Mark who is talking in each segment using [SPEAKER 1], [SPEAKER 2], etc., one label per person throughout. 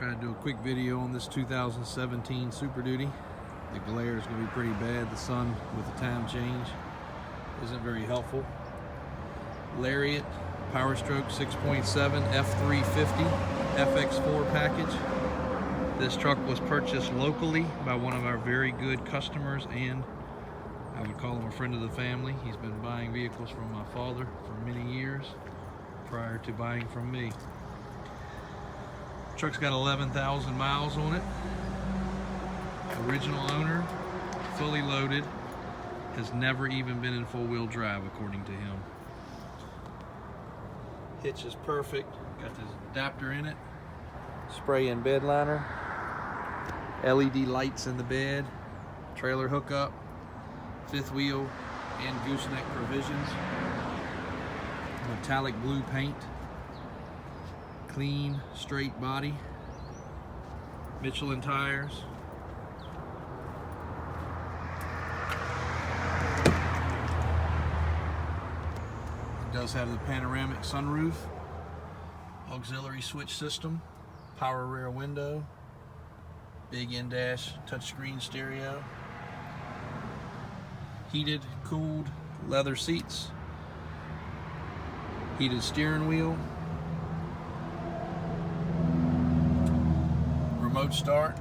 [SPEAKER 1] Try to do a quick video on this 2017 Super Duty. The glare is going to be pretty bad. The sun with the time change isn't very helpful. Lariat Powerstroke 6.7 F350 FX4 package. This truck was purchased locally by one of our very good customers, and I would call him a friend of the family. He's been buying vehicles from my father for many years prior to buying from me. Truck's got 11,000 miles on it. Original owner, fully loaded, has never even been in four-wheel drive according to him. Hitch is perfect. Got this adapter in it. Spray and bed liner. LED lights in the bed. Trailer hookup. Fifth wheel and gooseneck provisions. Metallic blue paint. Clean, straight body. Michelin tires. It does have the panoramic sunroof, auxiliary switch system, power rear window, big in-dash touchscreen stereo, heated, cooled leather seats, heated steering wheel, remote start,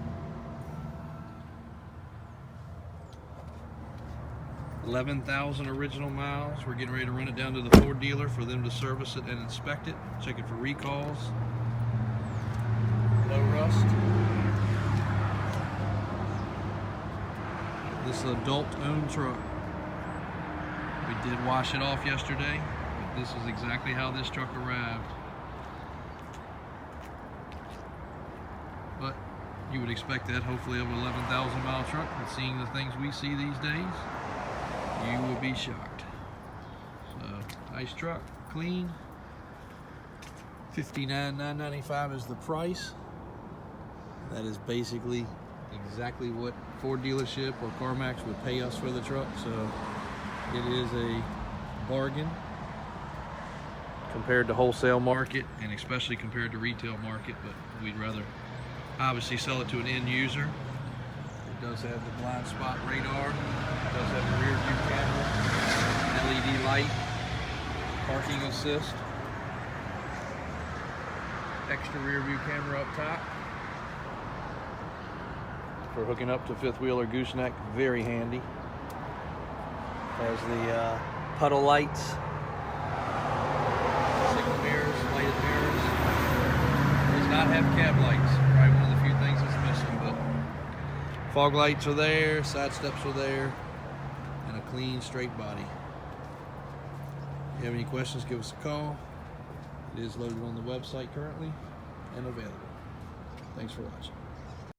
[SPEAKER 1] 11,000 original miles. We're getting ready to run it down to the Ford dealer for them to service it and inspect it, check it for recalls, no rust. This is an adult-owned truck. We did wash it off yesterday, but this is exactly how this truck arrived. But you would expect that, hopefully, of an 11,000 mile truck, and seeing the things we see these days, you would be shocked. So, nice truck, clean. $59,995 is the price. That is basically exactly what Ford dealership or CarMax would pay us for the truck. So it is a bargain compared to wholesale market, and especially compared to retail market, but we'd rather obviously sell it to an end user. It does have the blind spot radar. It does have the rear view camera, LED light, parking assist, extra rear view camera up top for hooking up to fifth wheel or gooseneck. Very handy. Has the puddle lights, signal mirrors, lighted mirrors. Does not have cab lights. Probably one of the few things that's missing, but fog lights are there, side steps are there, and a clean, straight body. If you have any questions, give us a call. It is loaded on the website currently and available. Thanks for watching.